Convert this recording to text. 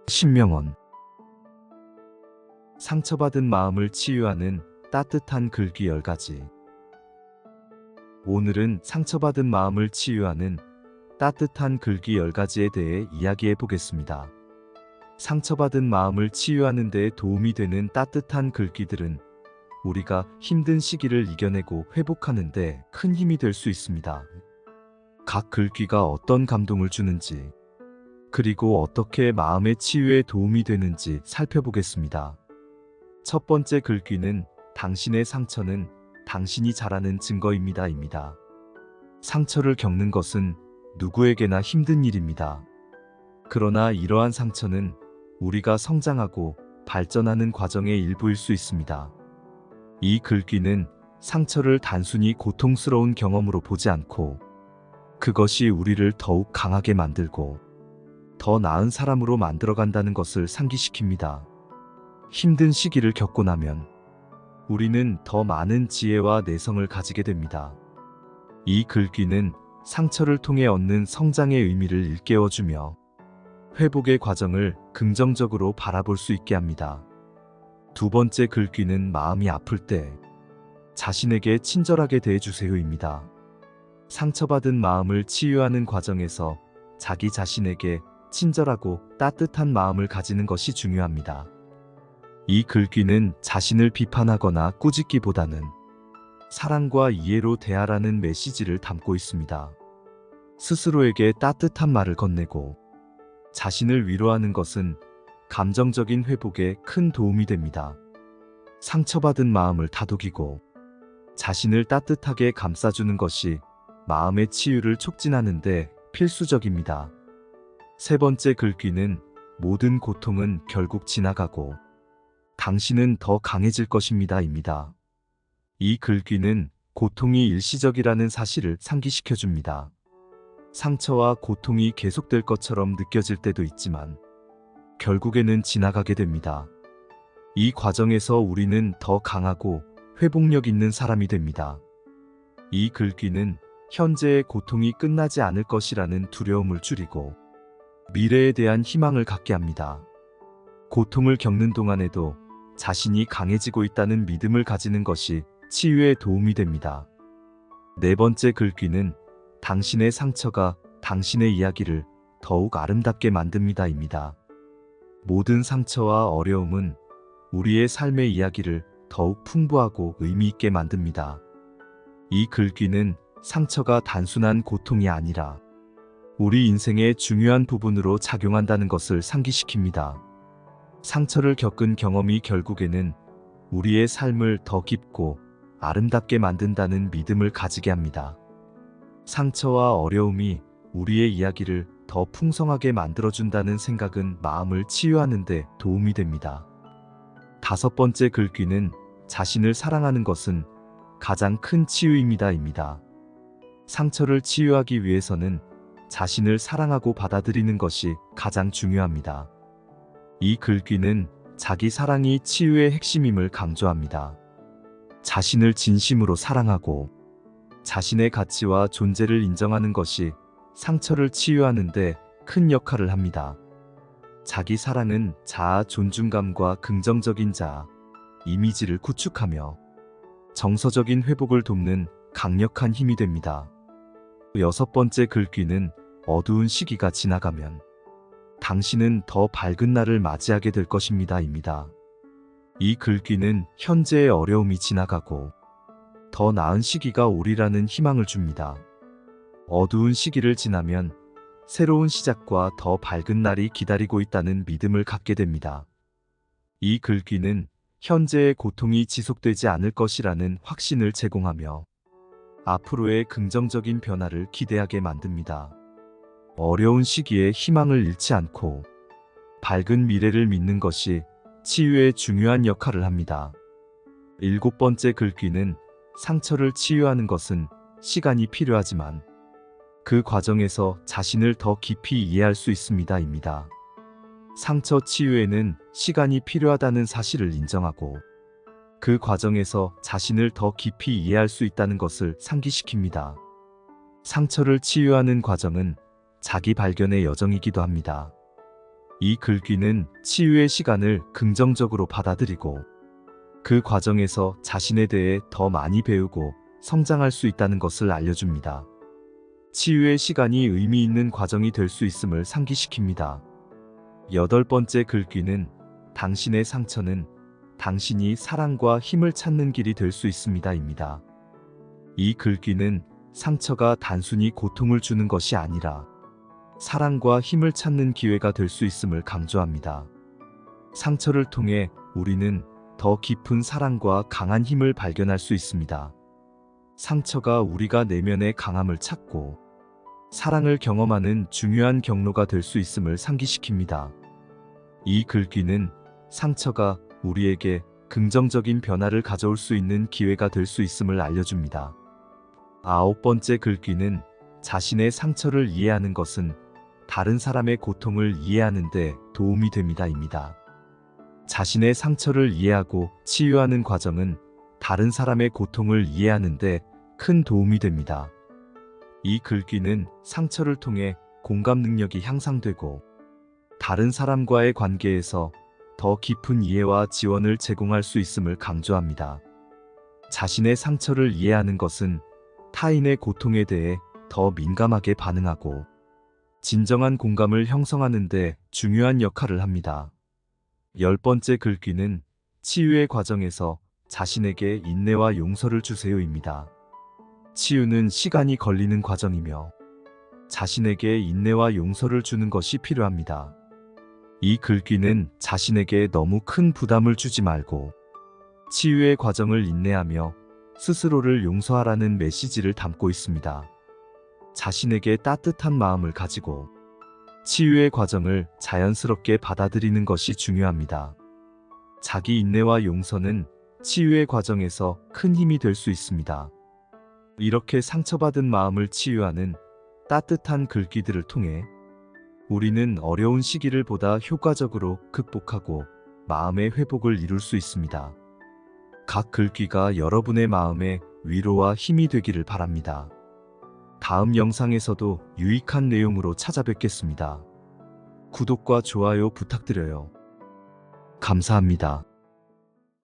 신명원. 상처받은 마음을 치유하는 따뜻한 글귀 10가지. 오늘은 상처받은 마음을 치유하는 따뜻한 글귀 10가지에 대해 이야기해 보겠습니다. 상처받은 마음을 치유하는 데 도움이 되는 따뜻한 글귀들은 우리가 힘든 시기를 이겨내고 회복하는 데 큰 힘이 될 수 있습니다. 각 글귀가 어떤 감동을 주는지, 그리고 어떻게 마음의 치유에 도움이 되는지 살펴보겠습니다. 첫 번째 글귀는 당신의 상처는 당신이 잘하는 증거입니다. 상처를 겪는 것은 누구에게나 힘든 일입니다. 그러나 이러한 상처는 우리가 성장하고 발전하는 과정의 일부일 수 있습니다. 이 글귀는 상처를 단순히 고통스러운 경험으로 보지 않고 그것이 우리를 더욱 강하게 만들고 더 나은 사람으로 만들어간다는 것을 상기시킵니다. 힘든 시기를 겪고 나면 우리는 더 많은 지혜와 내성을 가지게 됩니다. 이 글귀는 상처를 통해 얻는 성장의 의미를 일깨워주며 회복의 과정을 긍정적으로 바라볼 수 있게 합니다. 두 번째 글귀는 마음이 아플 때 자신에게 친절하게 대해주세요입니다. 상처받은 마음을 치유하는 과정에서 자기 자신에게 친절하고 따뜻한 마음을 가지는 것이 중요합니다. 이 글귀는 자신을 비판하거나 꾸짖기보다는 사랑과 이해로 대하라는 메시지를 담고 있습니다. 스스로에게 따뜻한 말을 건네고 자신을 위로하는 것은 감정적인 회복에 큰 도움이 됩니다. 상처받은 마음을 다독이고 자신을 따뜻하게 감싸주는 것이 마음의 치유를 촉진하는 데 필수적입니다. 세 번째 글귀는 모든 고통은 결국 지나가고 당신은 더 강해질 것입니다. 이 글귀는 고통이 일시적이라는 사실을 상기시켜줍니다. 상처와 고통이 계속될 것처럼 느껴질 때도 있지만 결국에는 지나가게 됩니다. 이 과정에서 우리는 더 강하고 회복력 있는 사람이 됩니다. 이 글귀는 현재의 고통이 끝나지 않을 것이라는 두려움을 줄이고 미래에 대한 희망을 갖게 합니다. 고통을 겪는 동안에도 자신이 강해지고 있다는 믿음을 가지는 것이 치유에 도움이 됩니다. 네 번째 글귀는 당신의 상처가 당신의 이야기를 더욱 아름답게 만듭니다입니다. 모든 상처와 어려움은 우리의 삶의 이야기를 더욱 풍부하고 의미 있게 만듭니다. 이 글귀는 상처가 단순한 고통이 아니라 우리 인생의 중요한 부분으로 작용한다는 것을 상기시킵니다. 상처를 겪은 경험이 결국에는 우리의 삶을 더 깊고 아름답게 만든다는 믿음을 가지게 합니다. 상처와 어려움이 우리의 이야기를 더 풍성하게 만들어준다는 생각은 마음을 치유하는 데 도움이 됩니다. 다섯 번째 글귀는 자신을 사랑하는 것은 가장 큰 치유입니다. 상처를 치유하기 위해서는 자신을 사랑하고 받아들이는 것이 가장 중요합니다. 이 글귀는 자기 사랑이 치유의 핵심임을 강조합니다. 자신을 진심으로 사랑하고 자신의 가치와 존재를 인정하는 것이 상처를 치유하는 데 큰 역할을 합니다. 자기 사랑은 자아 존중감과 긍정적인 자아, 이미지를 구축하며 정서적인 회복을 돕는 강력한 힘이 됩니다. 여섯 번째 글귀는 어두운 시기가 지나가면 당신은 더 밝은 날을 맞이하게 될 것입니다. 이 글귀는 현재의 어려움이 지나가고 더 나은 시기가 오리라는 희망을 줍니다. 어두운 시기를 지나면 새로운 시작과 더 밝은 날이 기다리고 있다는 믿음을 갖게 됩니다. 이 글귀는 현재의 고통이 지속되지 않을 것이라는 확신을 제공하며 앞으로의 긍정적인 변화를 기대하게 만듭니다. 어려운 시기에 희망을 잃지 않고 밝은 미래를 믿는 것이 치유에 중요한 역할을 합니다. 일곱 번째 글귀는 상처를 치유하는 것은 시간이 필요하지만 그 과정에서 자신을 더 깊이 이해할 수 있습니다입니다. 상처 치유에는 시간이 필요하다는 사실을 인정하고 그 과정에서 자신을 더 깊이 이해할 수 있다는 것을 상기시킵니다. 상처를 치유하는 과정은 자기 발견의 여정이기도 합니다. 이 글귀는 치유의 시간을 긍정적으로 받아들이고 그 과정에서 자신에 대해 더 많이 배우고 성장할 수 있다는 것을 알려줍니다. 치유의 시간이 의미 있는 과정이 될 수 있음을 상기시킵니다. 여덟 번째 글귀는 당신의 상처는 당신이 사랑과 힘을 찾는 길이 될 수 있습니다입니다. 이 글귀는 상처가 단순히 고통을 주는 것이 아니라 사랑과 힘을 찾는 기회가 될 수 있음을 강조합니다. 상처를 통해 우리는 더 깊은 사랑과 강한 힘을 발견할 수 있습니다. 상처가 우리가 내면의 강함을 찾고 사랑을 경험하는 중요한 경로가 될 수 있음을 상기시킵니다. 이 글귀는 상처가 우리에게 긍정적인 변화를 가져올 수 있는 기회가 될 수 있음을 알려줍니다. 아홉 번째 글귀는 자신의 상처를 이해하는 것은 다른 사람의 고통을 이해하는 데 도움이 됩니다입니다. 자신의 상처를 이해하고 치유하는 과정은 다른 사람의 고통을 이해하는 데 큰 도움이 됩니다. 이 글귀는 상처를 통해 공감 능력이 향상되고 다른 사람과의 관계에서 더 깊은 이해와 지원을 제공할 수 있음을 강조합니다. 자신의 상처를 이해하는 것은 타인의 고통에 대해 더 민감하게 반응하고 진정한 공감을 형성하는 데 중요한 역할을 합니다. 열 번째 글귀는 치유의 과정에서 자신에게 인내와 용서를 주세요입니다. 치유는 시간이 걸리는 과정이며 자신에게 인내와 용서를 주는 것이 필요합니다. 이 글귀는 자신에게 너무 큰 부담을 주지 말고 치유의 과정을 인내하며 스스로를 용서하라는 메시지를 담고 있습니다. 자신에게 따뜻한 마음을 가지고 치유의 과정을 자연스럽게 받아들이는 것이 중요합니다. 자기 인내와 용서는 치유의 과정에서 큰 힘이 될 수 있습니다. 이렇게 상처받은 마음을 치유하는 따뜻한 글귀들을 통해 우리는 어려운 시기를 보다 효과적으로 극복하고 마음의 회복을 이룰 수 있습니다. 각 글귀가 여러분의 마음에 위로와 힘이 되기를 바랍니다. 다음 영상에서도 유익한 내용으로 찾아뵙겠습니다. 구독과 좋아요 부탁드려요. 감사합니다.